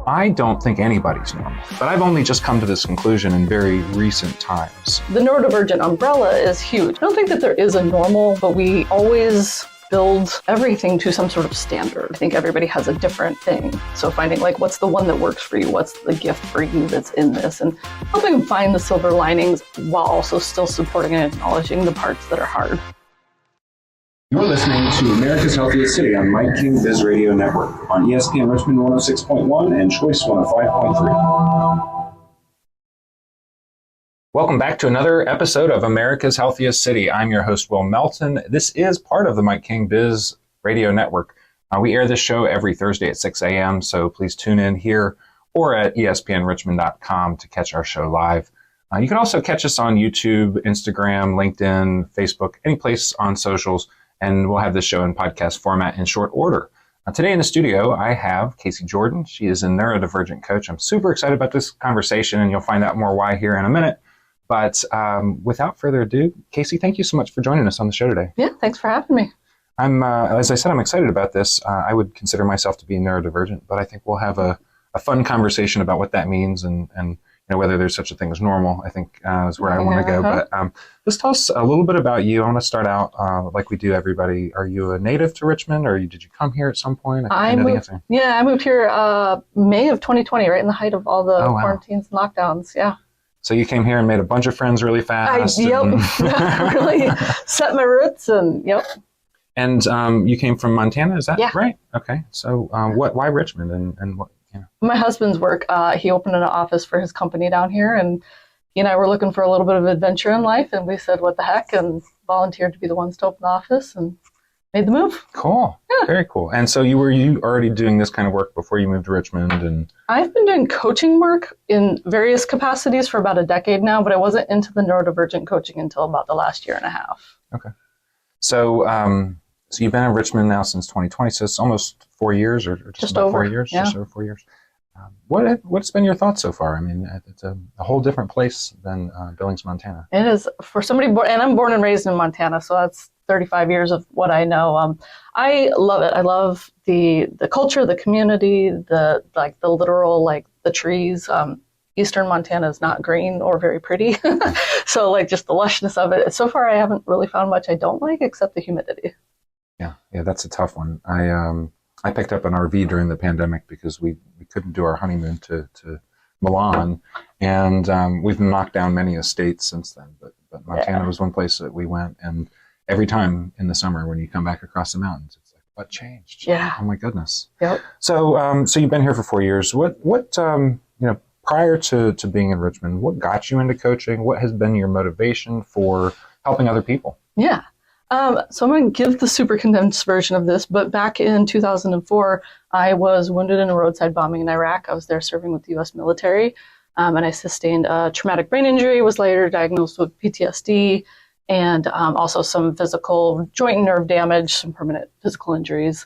I don't think anybody's normal, but I've only just come to this conclusion in very recent times. The neurodivergent umbrella is huge. I don't think that there is a normal, but we always build everything to some sort of standard. I think everybody has a different thing. So finding like, what's the one that works for you? What's the gift for you that's in this? And helping them find the silver linings while also still supporting and acknowledging the parts that are hard. You're listening to America's Healthiest City on Mike King Biz Radio Network on ESPN Richmond 106.1 and Choice 105.3. Welcome back to another episode of America's Healthiest City. I'm your host, Will Melton. This is part of the Mike King Biz Radio Network. We air this show every Thursday at 6 a.m., so please tune in here or at espnrichmond.com to catch our show live. You can also catch us on YouTube, Instagram, LinkedIn, Facebook, any place on socials, and we'll have this show in podcast format in short order. Today in the studio, I have Casey Jourdan. She is a neurodivergent coach. I'm super excited about this conversation, and you'll find out more why here in a minute. But without further ado, Casey, thank you so much for joining us on the show today. Yeah, thanks for having me. As I said, I'm excited about this. I would consider myself to be neurodivergent, but I think we'll have a fun conversation about what that means and whether there's such a thing as normal, I think is where I want to go. But just tell us a little bit about you. I want to start out like we do everybody. Are you a native to Richmond, or did you come here at some point? I moved here May of 2020, right in the height of all the quarantines and lockdowns. Yeah. So you came here and made a bunch of friends really fast. Really set my roots and yep. And you came from Montana, is that right? Okay. So why Richmond and what? Yeah. My husband's work, he opened an office for his company down here, and he and I were looking for a little bit of adventure in life, and we said, what the heck, and volunteered to be the ones to open the office and made the move. Cool. Yeah. Very cool. And so you already doing this kind of work before you moved to Richmond? And I've been doing coaching work in various capacities for about a decade now, but I wasn't into the neurodivergent coaching until about the last year and a half. Okay. So so you've been in Richmond now since 2020, so it's almost 4 years, or just about over 4 years, just over 4 years. What's been your thoughts so far? I mean, it's a whole different place than Billings, Montana. It is for somebody and I'm born and raised in Montana, so that's 35 years of what I know. I love it. I love the culture, the community, the literal, the trees. Eastern Montana is not green or very pretty. So just the lushness of it. So far, I haven't really found much I don't like except the humidity. Yeah, that's a tough one. I picked up an RV during the pandemic because we couldn't do our honeymoon to Milan, and we've knocked down many estates since then. But Montana was one place that we went, and every time in the summer when you come back across the mountains, it's like, what changed? Yeah. Oh my goodness. Yep. So so you've been here for 4 years. What prior to being in Richmond, what got you into coaching? What has been your motivation for helping other people? Yeah. So I'm going to give the super condensed version of this, but back in 2004, I was wounded in a roadside bombing in Iraq. I was there serving with the U.S. military, and I sustained a traumatic brain injury, was later diagnosed with PTSD, and also some physical joint and nerve damage, some permanent physical injuries.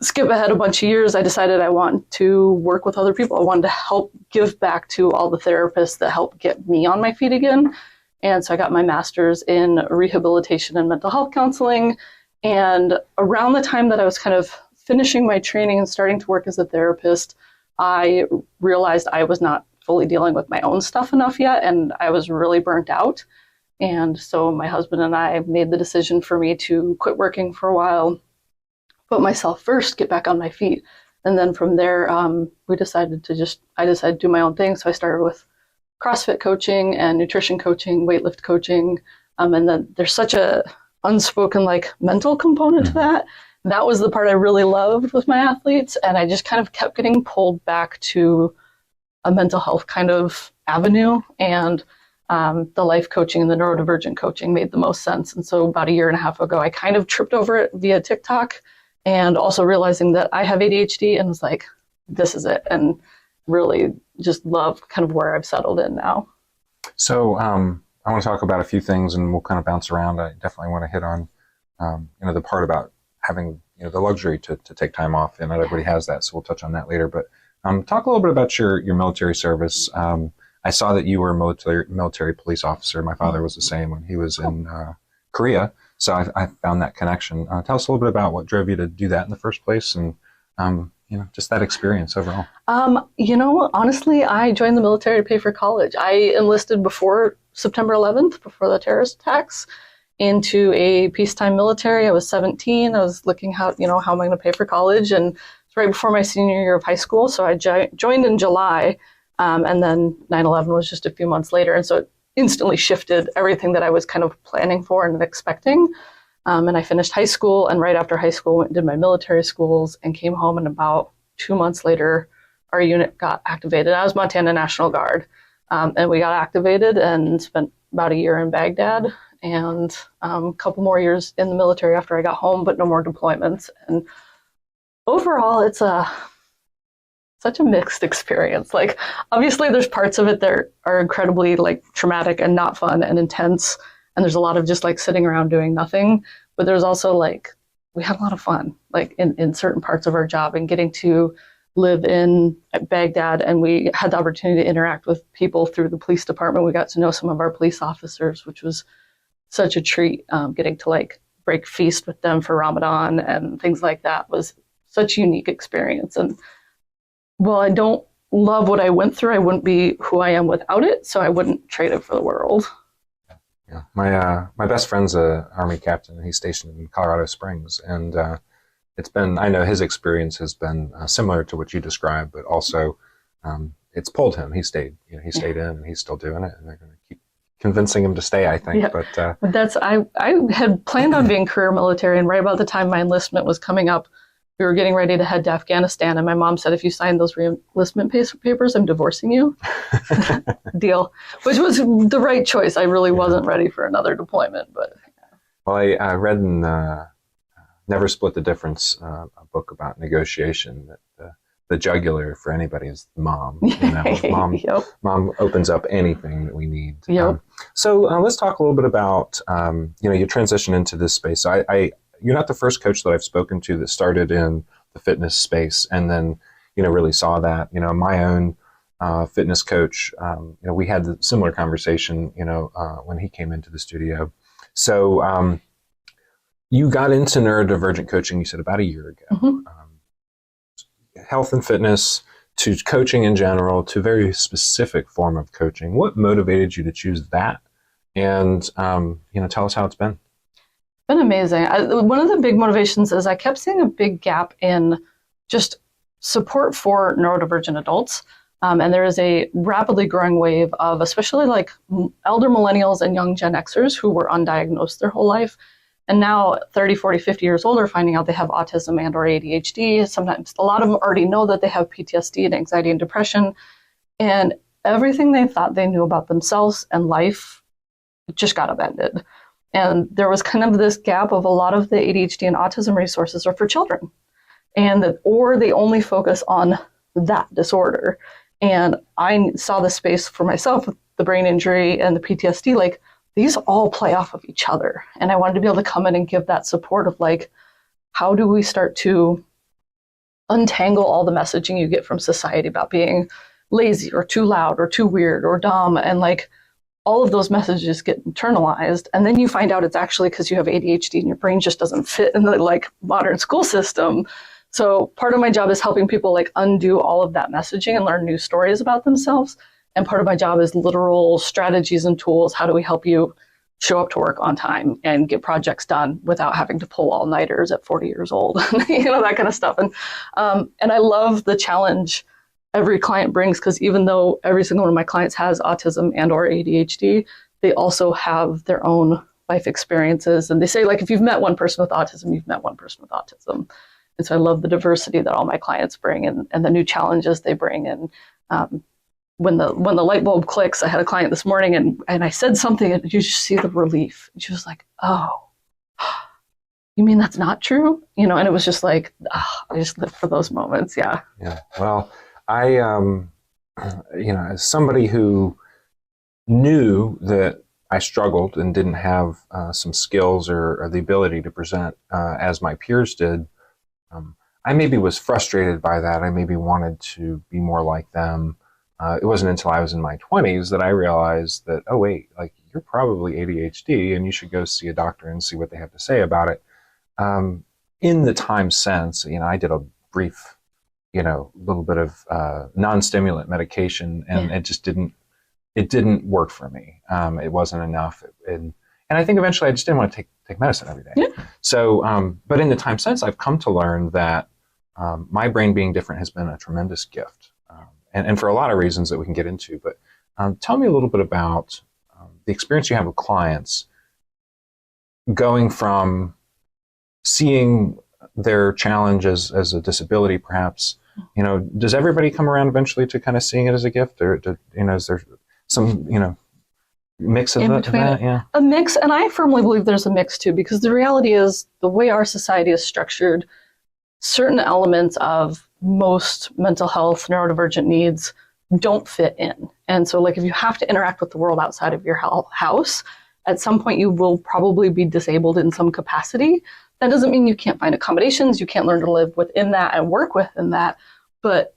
Skip ahead a bunch of years, I decided I want to work with other people. I wanted to help give back to all the therapists that helped get me on my feet again. And so I got my master's in rehabilitation and mental health counseling. And around the time that I was kind of finishing my training and starting to work as a therapist, I realized I was not fully dealing with my own stuff enough yet, and I was really burnt out. And so my husband and I made the decision for me to quit working for a while, put myself first, get back on my feet. And then from there, I decided to do my own thing. So I started with CrossFit coaching and nutrition coaching, weightlift coaching. And then there's such a unspoken mental component to that. That was the part I really loved with my athletes. And I just kind of kept getting pulled back to a mental health kind of avenue. And the life coaching and the neurodivergent coaching made the most sense. And so about a year and a half ago, I kind of tripped over it via TikTok, and also realizing that I have ADHD and was like, this is it. And really just love kind of where I've settled in now. So I want to talk about a few things, and we'll kind of bounce around. I definitely want to hit on, the part about having, the luxury to take time off, and not everybody has that. So we'll touch on that later. But talk a little bit about your military service. I saw that you were a military police officer. My father was the same when he was in Korea. So I found that connection. Tell us a little bit about what drove you to do that in the first place, and just that experience overall? Honestly, I joined the military to pay for college. I enlisted before September 11th, before the terrorist attacks, into a peacetime military. I was 17. I was looking how am I going to pay for college? And it's right before my senior year of high school. So I joined in July, and then 9/11 was just a few months later. And so it instantly shifted everything that I was kind of planning for and expecting. And I finished high school, and right after high school, went and did my military schools and came home. And about 2 months later, our unit got activated. I was Montana National Guard, and we got activated and spent about a year in Baghdad and a couple more years in the military after I got home, but no more deployments. And overall, it's such a mixed experience. Like, obviously, there's parts of it that are incredibly traumatic and not fun and intense. And there's a lot of just sitting around doing nothing. But there's also we had a lot of fun, in certain parts of our job, and getting to live in Baghdad. And we had the opportunity to interact with people through the police department. We got to know some of our police officers, which was such a treat. Getting to break feast with them for Ramadan and things like that was such a unique experience. And while I don't love what I went through, I wouldn't be who I am without it. So I wouldn't trade it for the world. Yeah, my best friend's a Army captain. He's stationed in Colorado Springs, and I know his experience has been similar to what you described, but also it's pulled him. He stayed in, and he's still doing it, and they're going to keep convincing him to stay, I think. Yeah. But I had planned on being career military, and right about the time my enlistment was coming up, we were getting ready to head to Afghanistan, and my mom said, if you sign those re-enlistment papers, I'm divorcing you. Deal. Which was the right choice. I really wasn't ready for another deployment. But well, I read in Never Split the Difference, a book about negotiation, that the jugular for anybody is the mom. Mom, yep. Mom opens up anything that we need. Yep. So let's talk a little bit about your transition into this space. You're not the first coach that I've spoken to that started in the fitness space and then, really saw that. My own fitness coach, we had a similar conversation, when he came into the studio. So you got into neurodivergent coaching, you said, about a year ago. Mm-hmm. Health and fitness to coaching in general to very specific form of coaching. What motivated you to choose that? And, tell us how it's been. Been amazing. One of the big motivations is I kept seeing a big gap in just support for neurodivergent adults. And there is a rapidly growing wave of especially elder millennials and young Gen Xers who were undiagnosed their whole life. And now 30, 40, 50 years old are finding out they have autism and or ADHD. Sometimes a lot of them already know that they have PTSD and anxiety and depression. And everything they thought they knew about themselves and life just got upended. And there was kind of this gap of a lot of the ADHD and autism resources are for children, or they only focus on that disorder. And I saw the space for myself with the brain injury and the PTSD, these all play off of each other. And I wanted to be able to come in and give that support of how do we start to untangle all the messaging you get from society about being lazy or too loud or too weird or dumb, and all of those messages get internalized, and then you find out it's actually because you have ADHD and your brain just doesn't fit in the modern school system. So part of my job is helping people undo all of that messaging and learn new stories about themselves. And part of my job is literal strategies and tools. How do we help you show up to work on time and get projects done without having to pull all-nighters at 40 years old, that kind of stuff. And I love the challenge every client brings, because even though every single one of my clients has autism and or ADHD, they also have their own life experiences. And they say, if you've met one person with autism, you've met one person with autism. And so I love the diversity that all my clients bring and the new challenges they bring. And when the light bulb clicks, I had a client this morning and I said something and you just see the relief. And she was like, oh, you mean that's not true? And it was just I just live for those moments. Yeah. Yeah. Well, I, as somebody who knew that I struggled and didn't have some skills or the ability to present as my peers did, I maybe was frustrated by that. I maybe wanted to be more like them. It wasn't until I was in my 20s that I realized that, oh, wait, you're probably ADHD and you should go see a doctor and see what they have to say about it. In the time since, I did a brief a little bit of non-stimulant medication, and it didn't work for me. It wasn't enough. And I think eventually I just didn't want to take medicine every day. Yeah. So, but in the time since, I've come to learn that my brain being different has been a tremendous gift. And for a lot of reasons that we can get into. But tell me a little bit about the experience you have with clients going from seeing their challenge as a disability, perhaps. Does everybody come around eventually to kind of seeing it as a gift, or is there some mix of that? Yeah, a mix, and I firmly believe there's a mix too, because the reality is the way our society is structured, certain elements of most mental health, neurodivergent needs don't fit in. And so like if you have to interact with the world outside of your house, at some point you will probably be disabled in some capacity. That doesn't mean you can't find accommodations, you can't learn to live within that and work within that, but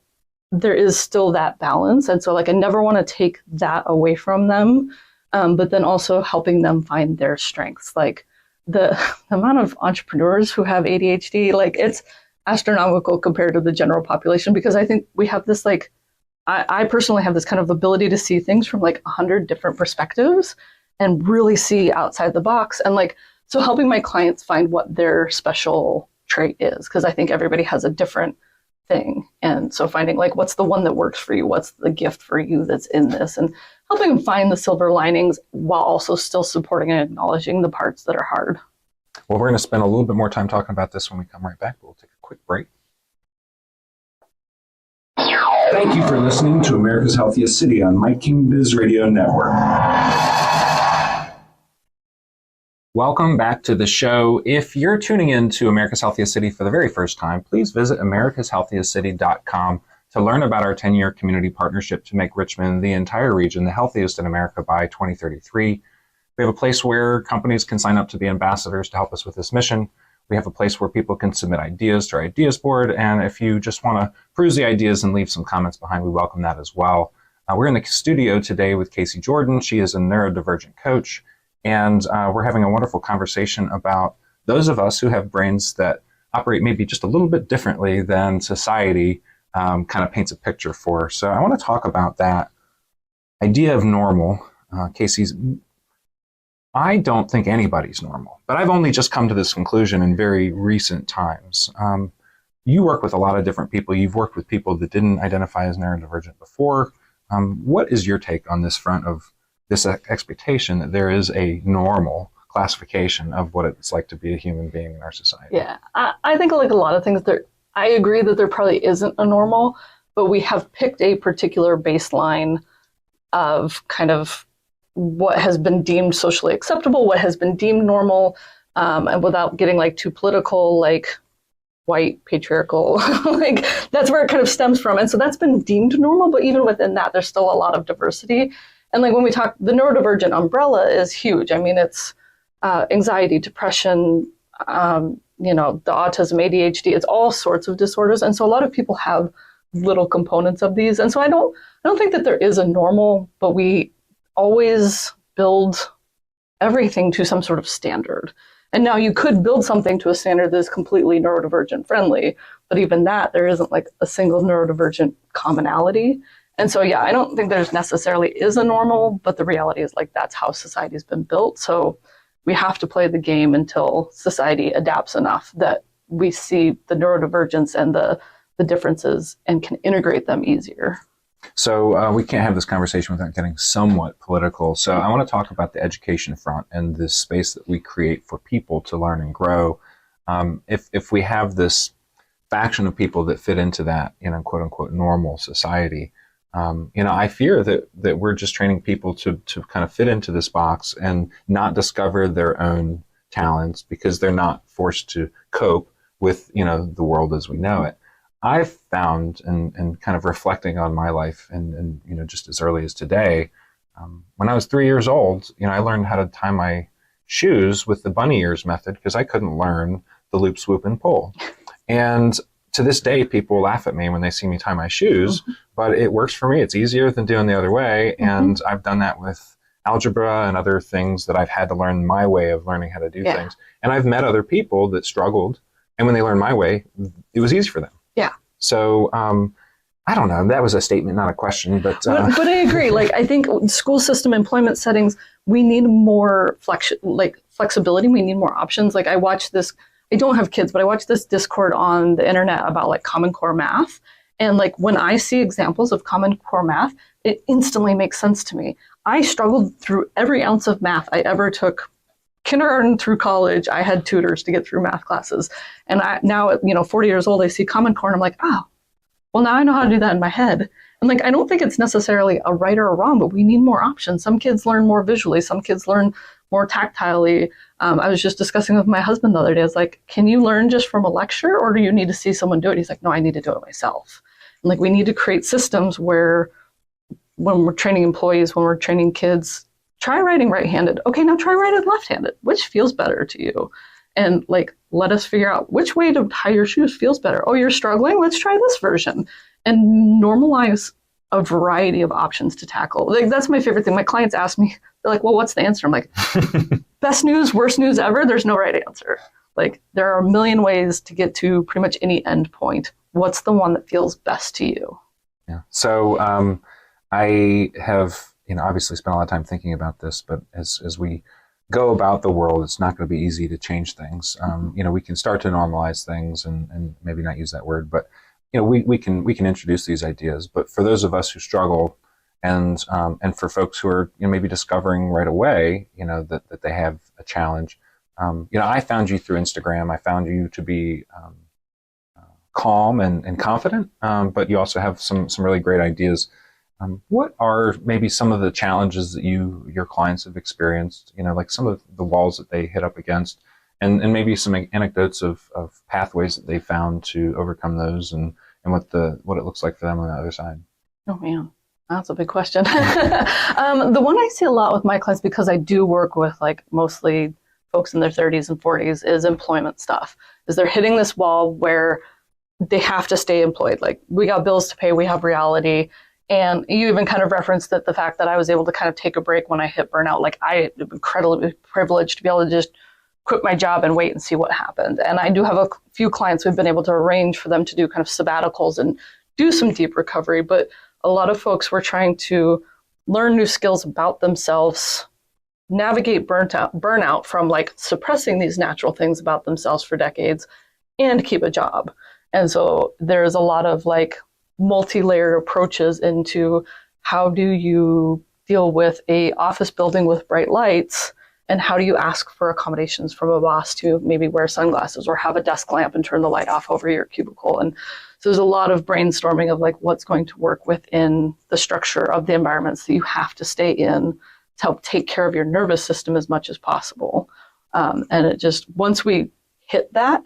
there is still that balance. And so like I never want to take that away from them, but then also helping them find their strengths. Like the amount of entrepreneurs who have ADHD, like it's astronomical compared to the general population, because I think we have this like, I personally have this kind of ability to see things from like 100 different perspectives and really see outside the box. And like, so helping my clients find what their special trait is, because I think everybody has a different thing. And so finding like, what's the one that works for you? What's the gift for you that's in this? And helping them find the silver linings while also still supporting and acknowledging the parts that are hard. Well, we're going to spend a little bit more time talking about this when we come right back. We'll take a quick break. Thank you for listening to America's Healthiest City on Mike King Biz Radio Network. Welcome back to the show. If you're tuning in to America's Healthiest City for the very first time, please visit americashealthiestcity.com to learn about our 10-year community partnership to make Richmond, the entire region, the healthiest in America by 2033. We have a place where companies can sign up to be ambassadors to help us with this mission. We have a place where people can submit ideas to our ideas board. And if you just want to peruse the ideas and leave some comments behind, we welcome that as well. We're in the studio today with Casey Jourdan. She is a neurodivergent coach. And we're having a wonderful conversation about those of us who have brains that operate maybe just a little bit differently than society kind of paints a picture for. So I want to talk about that idea of normal. Casey's, I don't think anybody's normal, but I've only just come to this conclusion in very recent times. You work with a lot of different people. You've worked with people that didn't identify as neurodivergent before. What is your take on this front of this expectation that there is a normal classification of what it's like to be a human being in our society? Yeah, I think like a lot of things, I agree that there probably isn't a normal, but we have picked a particular baseline of kind of what has been deemed socially acceptable, what has been deemed normal, and without getting like too political, like white, patriarchal, like that's where it kind of stems from. And so that's been deemed normal, but even within that, there's still a lot of diversity. And like when we talk, the neurodivergent umbrella is huge. I mean, it's anxiety, depression, the autism, ADHD, it's all sorts of disorders. And so a lot of people have little components of these. And so I don't think that there is a normal, but we always build everything to some sort of standard. And now you could build something to a standard that is completely neurodivergent friendly, but even that, there isn't like a single neurodivergent commonality. And so, yeah, I don't think there's necessarily is a normal, but the reality is like that's how society's been built. So we have to play the game until society adapts enough that we see the neurodivergence and the differences and can integrate them easier. So we can't have this conversation without getting somewhat political. So I want to talk about the education front and this space that we create for people to learn and grow. If we have this faction of people that fit into that, quote unquote, normal society, I fear that we're just training people to kind of fit into this box and not discover their own talents because they're not forced to cope with, the world as we know it. I've found, and kind of reflecting on my life and just as early as today, when I was 3 years old, I learned how to tie my shoes with the bunny ears method because I couldn't learn the loop, swoop, and pull. And to this day, people laugh at me when they see me tie my shoes, but it works for me. It's easier than doing the other way. And I've done that with algebra and other things that I've had to learn my way of learning how to do things. And I've met other people that struggled. And when they learned my way, it was easy for them. Yeah. So I don't know. That was a statement, not a question. But I agree. Like, I think school system employment settings, we need more flexibility. We need more options. Like, I watch this. I don't have kids, but I watch this Discord on the internet about like Common Core math. And like when I see examples of Common Core math, it instantly makes sense to me. I struggled through every ounce of math I ever took. Kindergarten through college, I had tutors to get through math classes. And now at 40 years old, I see Common Core and I'm like, oh, well, now I know how to do that in my head. And like, I don't think it's necessarily a right or a wrong, but we need more options. Some kids learn more visually. Some kids learn more tactilely. I was just discussing with my husband the other day. I was like, can you learn just from a lecture or do you need to see someone do it? He's like, no, I need to do it myself. And like, we need to create systems where when we're training employees, when we're training kids, try writing right-handed. Okay, now try writing left-handed. Which feels better to you? And like, let us figure out which way to tie your shoes feels better. Oh, you're struggling? Let's try this version. And normalize a variety of options to tackle. Like, that's my favorite thing. My clients ask me, they're like, well, what's the answer? I'm like, best news, worst news ever. There's no right answer. Like, there are a million ways to get to pretty much any end point. What's the one that feels best to you? Yeah. So I have, obviously spent a lot of time thinking about this, but as we go about the world, it's not going to be easy to change things. We can start to normalize things and maybe not use that word, but we can introduce these ideas. But for those of us who struggle, and for folks who are maybe discovering right away, that they have a challenge. I found you through Instagram. I found you to be calm and confident, but you also have some really great ideas. What are maybe some of the challenges that your clients have experienced? Like some of the walls that they hit up against, and maybe some anecdotes of pathways that they found to overcome those, and what it looks like for them on the other side. Oh man, that's a big question. The one I see a lot with my clients, because I do work with like mostly folks in their 30s and 40s, is employment stuff. Is they're hitting this wall where they have to stay employed. Like, we got bills to pay, we have reality. And you even kind of referenced that the fact that I was able to kind of take a break when I hit burnout. Like, I am incredibly privileged to be able to just quit my job and wait and see what happened. And I do have a few clients who've been able to arrange for them to do kind of sabbaticals and do some deep recovery. But a lot of folks were trying to learn new skills about themselves, navigate burnout from like suppressing these natural things about themselves for decades, and keep a job. And so there's a lot of like multi-layered approaches into how do you deal with a office building with bright lights, and how do you ask for accommodations from a boss to maybe wear sunglasses or have a desk lamp and turn the light off over your cubicle. And so there's a lot of brainstorming of like what's going to work within the structure of the environments that you have to stay in to help take care of your nervous system as much as possible. And it just, once we hit that,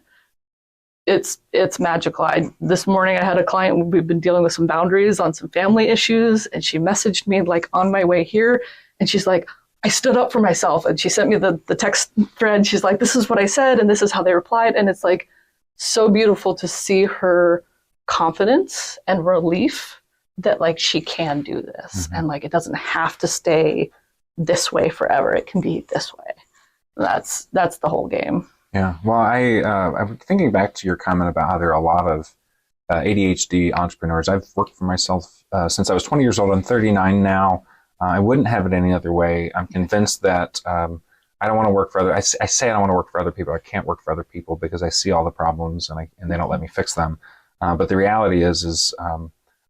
it's magical. This morning I had a client, we've been dealing with some boundaries on some family issues, and she messaged me like on my way here, and she's like, I stood up for myself. And she sent me the text thread. She's like, this is what I said, and this is how they replied. And it's like so beautiful to see her confidence and relief that like she can do this. Mm-hmm. And like it doesn't have to stay this way forever. It can be this way. That's the whole game. Yeah. Well, I'm thinking back to your comment about how there are a lot of ADHD entrepreneurs. I've worked for myself since I was 20 years old. I'm 39 now. I wouldn't have it any other way. I'm convinced that I don't want to work for I say I don't want to work for other people. I can't work for other people because I see all the problems and they don't let me fix them. But the reality is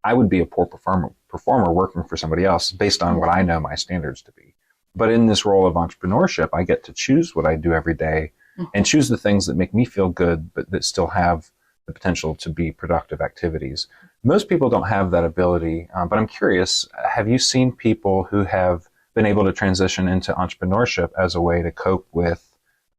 I would be a poor performer working for somebody else based on what I know my standards to be. But in this role of entrepreneurship, I get to choose what I do every day and choose the things that make me feel good, but that still have the potential to be productive activities. Most people don't have that ability, but I'm curious, have you seen people who have been able to transition into entrepreneurship as a way to cope with,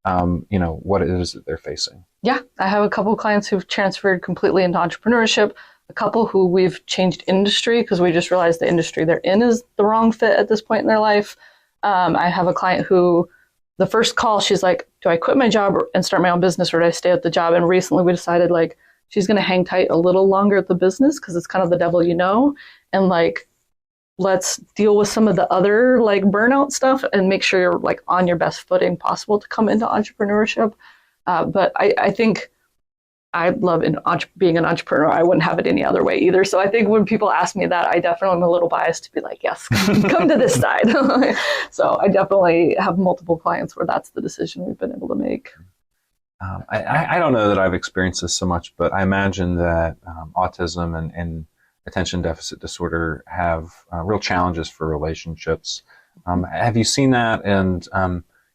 what it is that they're facing? Yeah, I have a couple of clients who've transferred completely into entrepreneurship, a couple who we've changed industry because we just realized the industry they're in is the wrong fit at this point in their life. I have a client who, the first call, she's like, do I quit my job and start my own business, or do I stay at the job? And recently we decided like, she's going to hang tight a little longer at the business because it's kind of the devil, and like, let's deal with some of the other like burnout stuff and make sure you're like on your best footing possible to come into entrepreneurship. But I think I love being an entrepreneur. I wouldn't have it any other way either. So I think when people ask me that, I definitely am a little biased to be like, yes, come to this side. So I definitely have multiple clients where that's the decision we've been able to make. I don't know that I've experienced this so much, but I imagine that autism and attention deficit disorder have real challenges for relationships. Have you seen that? And,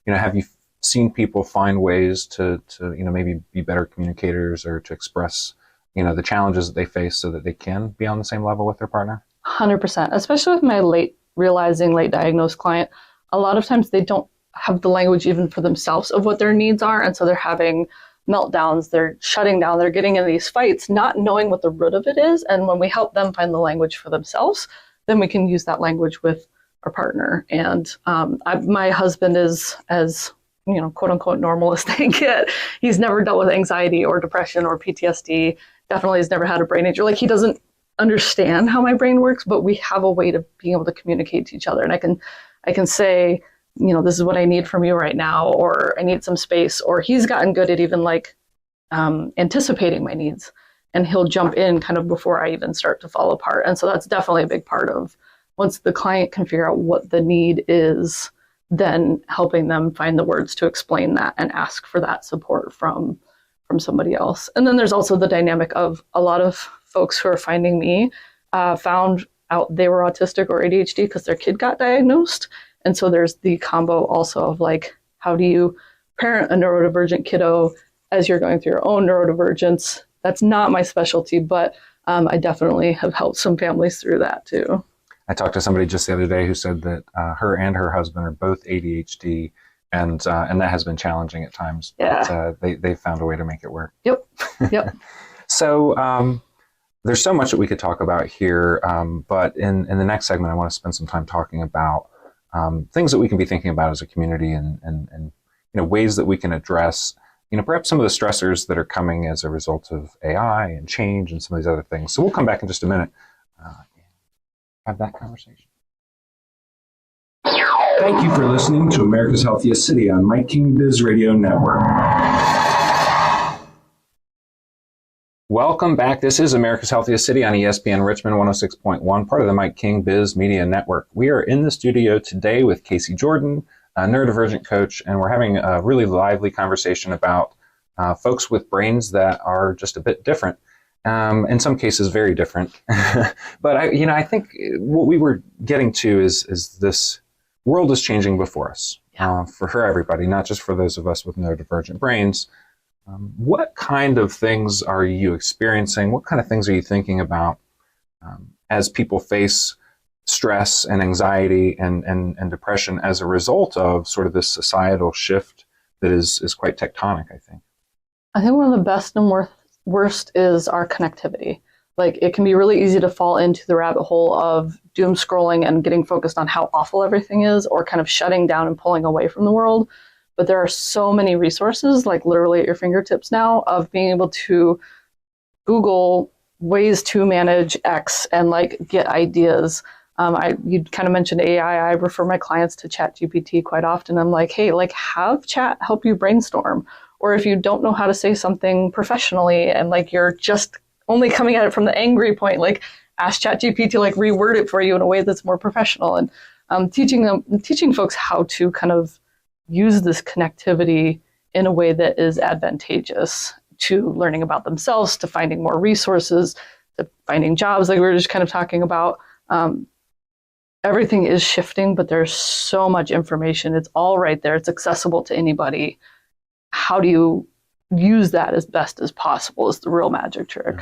have you seen people find ways to maybe be better communicators or to express, the challenges that they face so that they can be on the same level with their partner? 100%, especially with my late diagnosed client. A lot of times they don't have the language even for themselves of what their needs are. And so they're having meltdowns, they're shutting down, they're getting in these fights, not knowing what the root of it is. And when we help them find the language for themselves, then we can use that language with our partner. And my husband is as, quote unquote, normal as they get. He's never dealt with anxiety or depression or PTSD, definitely has never had a brain injury. Like, he doesn't understand how my brain works, but we have a way to being able to communicate to each other. And I can say, this is what I need from you right now, or I need some space, or he's gotten good at even anticipating my needs, and he'll jump in kind of before I even start to fall apart. And so that's definitely a big part of, once the client can figure out what the need is, then helping them find the words to explain that and ask for that support from somebody else. And then there's also the dynamic of a lot of folks who are finding me found out they were autistic or ADHD because their kid got diagnosed. And so there's the combo also of how do you parent a neurodivergent kiddo as you're going through your own neurodivergence? That's not my specialty, but I definitely have helped some families through that too. I talked to somebody just the other day who said that her and her husband are both ADHD, and that has been challenging at times. Yeah. But they found a way to make it work. Yep. So there's so much that we could talk about here, but in the next segment, I want to spend some time talking about things that we can be thinking about as a community, and ways that we can address perhaps some of the stressors that are coming as a result of AI and change and some of these other things. So we'll come back in just a minute and have that conversation. Thank you for listening to America's Healthiest City on Mike King Biz Radio Network. Welcome back. This is America's Healthiest City on ESPN Richmond 106.1, part of the Mike King Biz Media Network. We are in the studio today with Casey Jourdan, a neurodivergent coach, and we're having a really lively conversation about folks with brains that are just a bit different. In some cases, very different. But I think what we were getting to is this world is changing before us, for everybody, not just for those of us with neurodivergent brains. What kind of things are you experiencing? What kind of things are you thinking about as people face stress and anxiety and depression as a result of sort of this societal shift that is quite tectonic, I think? I think one of the best and worst is our connectivity. It can be really easy to fall into the rabbit hole of doom scrolling and getting focused on how awful everything is, or kind of shutting down and pulling away from the world. But there are so many resources, literally at your fingertips now, of being able to Google ways to manage X and get ideas. You kind of mentioned AI. I refer my clients to ChatGPT quite often. I'm like, hey, have chat help you brainstorm. Or if you don't know how to say something professionally and you're just only coming at it from the angry point, ask ChatGPT to reword it for you in a way that's more professional. And teaching folks how to kind of use this connectivity in a way that is advantageous to learning about themselves, to finding more resources, to finding jobs, we were just kind of talking about. Everything is shifting, but there's so much information. It's all right there. It's accessible to anybody. How do you use that as best as possible is the real magic trick.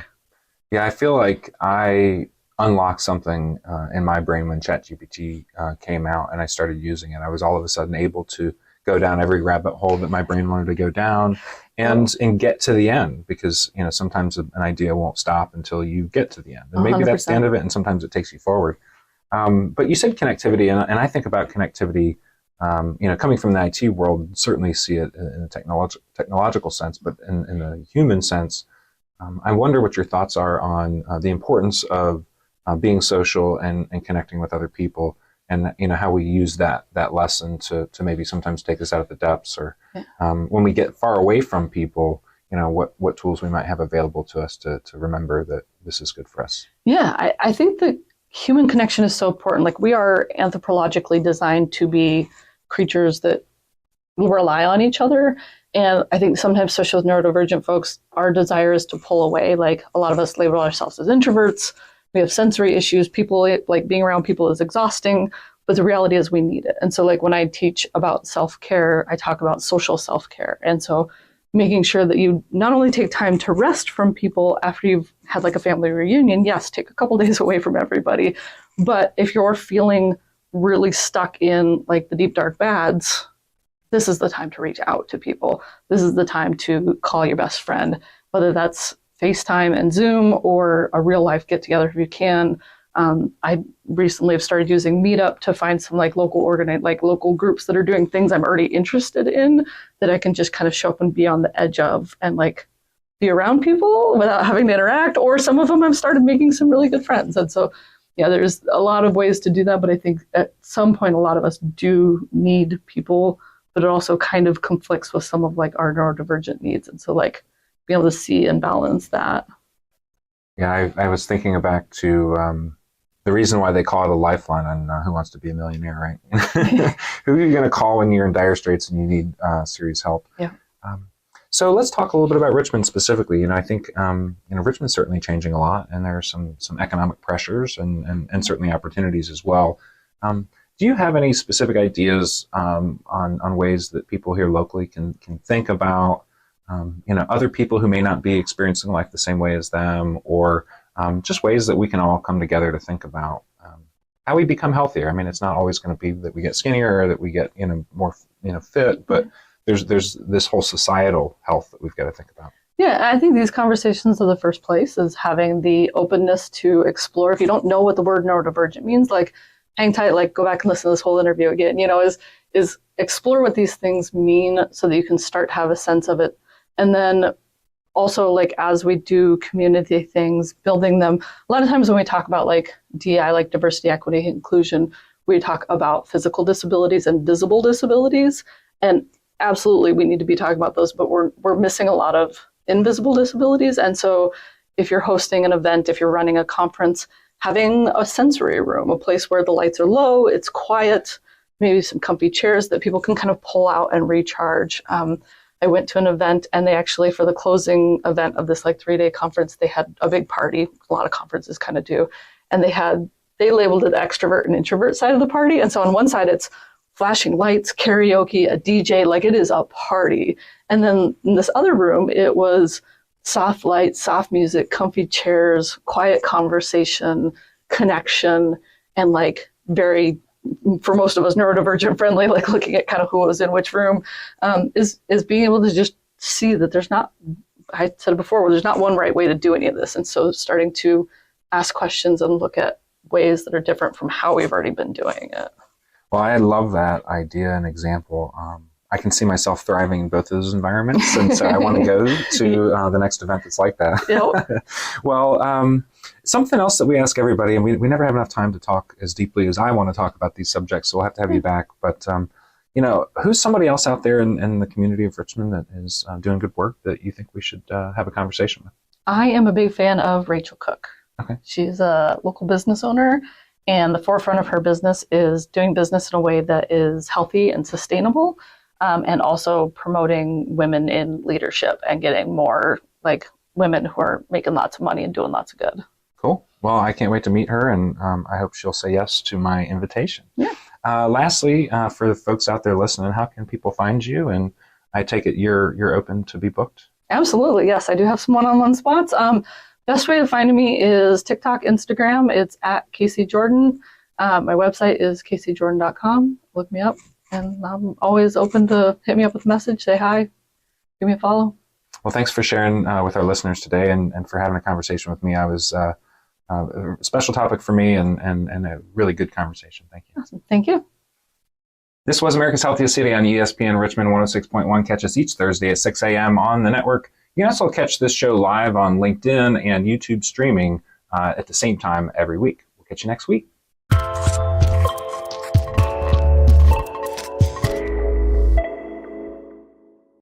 Yeah, I feel like I unlocked something in my brain when ChatGPT came out and I started using it. I was all of a sudden able to go down every rabbit hole that my brain wanted to go down and get to the end, because sometimes an idea won't stop until you get to the end, and maybe 100%. That's the end of it, and sometimes it takes you forward. But you said connectivity, and I think about connectivity coming from the IT world, certainly see it in a technological sense, but in a human sense, I wonder what your thoughts are on the importance of being social and connecting with other people, and how we use that lesson to maybe sometimes take us out of the depths, or when we get far away from people, what tools we might have available to us to remember that this is good for us. Yeah, I think that human connection is so important. Like, we are anthropologically designed to be creatures that rely on each other. And I think sometimes, especially with neurodivergent folks, our desire is to pull away. Like, a lot of us label ourselves as introverts. We have sensory issues. People, like, being around people is exhausting, but the reality is we need it. And so, like, when I teach about self-care, I talk about social self-care. And so making sure that you not only take time to rest from people after you've had like a family reunion, yes, take a couple days away from everybody. But if you're feeling really stuck in like the deep, dark bads, this is the time to reach out to people. This is the time to call your best friend, whether that's FaceTime and Zoom or a real life get together if you can. I recently have started using Meetup to find some like local groups that are doing things I'm already interested in that I can just kind of show up and be on the edge of and like be around people without having to interact. Or some of them I've started making some really good friends. And so, yeah, there's a lot of ways to do that. But I think at some point, a lot of us do need people, but it also kind of conflicts with some of like our neurodivergent needs. And so like being able to see and balance that. Yeah, I was thinking back to the reason why they call it a lifeline on Who Wants to Be a Millionaire, right? Who are you going to call when you're in dire straits and you need serious help? Yeah. So let's talk a little bit about Richmond specifically. I think Richmond's certainly changing a lot, and there are some economic pressures and certainly opportunities as well. Do you have any specific ideas on ways that people here locally can think about other people who may not be experiencing life the same way as them, or just ways that we can all come together to think about how we become healthier? I mean, it's not always going to be that we get skinnier or that we get more fit, but there's this whole societal health that we've got to think about. Yeah, I think these conversations are the first place, is having the openness to explore. If you don't know what the word neurodivergent means, like hang tight, like go back and listen to this whole interview again, is explore what these things mean so that you can start to have a sense of it. And then also, like, as we do community things, building them, a lot of times when we talk about like DEI, like diversity, equity, inclusion, we talk about physical disabilities and visible disabilities. And absolutely, we need to be talking about those, but we're missing a lot of invisible disabilities. And so if you're hosting an event, if you're running a conference, having a sensory room, a place where the lights are low, it's quiet, maybe some comfy chairs that people can kind of pull out and recharge. I went to an event, and they actually, for the closing event of this like 3-day conference, they had a big party. A lot of conferences kind of do. And they labeled it the extrovert and introvert side of the party. And so on one side, it's flashing lights, karaoke, a DJ, like it is a party. And then in this other room, it was soft lights, soft music, comfy chairs, quiet conversation, connection, and like very, for most of us, neurodivergent friendly, like looking at kind of who was in which room, is being able to just see that there's not, I said it before, there's not one right way to do any of this. And so starting to ask questions and look at ways that are different from how we've already been doing it. Well, I love that idea and example. I can see myself thriving in both of those environments, and so I want to go to the next event that's like that. Yep. Well, something else that we ask everybody, and we never have enough time to talk as deeply as I want to talk about these subjects, so we'll have to have you back. But, who's somebody else out there in the community of Richmond that is doing good work that you think we should have a conversation with? I am a big fan of Rachel Cook. Okay. She's a local business owner, and the forefront of her business is doing business in a way that is healthy and sustainable, and also promoting women in leadership and getting more like women who are making lots of money and doing lots of good. Cool. Well, I can't wait to meet her, and I hope she'll say yes to my invitation. Yeah. Lastly, for the folks out there listening, how can people find you? And I take it you're open to be booked? Absolutely. Yes, I do have some one-on-one spots. Best way to find me is TikTok, Instagram. It's at Casey Jourdan. My website is caseyjourdan.com. Look me up, and I'm always open to hit me up with a message, say hi, give me a follow. Well, thanks for sharing with our listeners today, and for having a conversation with me. I was a special topic for me, and a really good conversation. Thank you. Awesome. Thank you. This was America's Healthiest City on ESPN Richmond 106.1. Catch us each Thursday at 6 a.m. on the network. You can also catch this show live on LinkedIn and YouTube streaming at the same time every week. We'll catch you next week.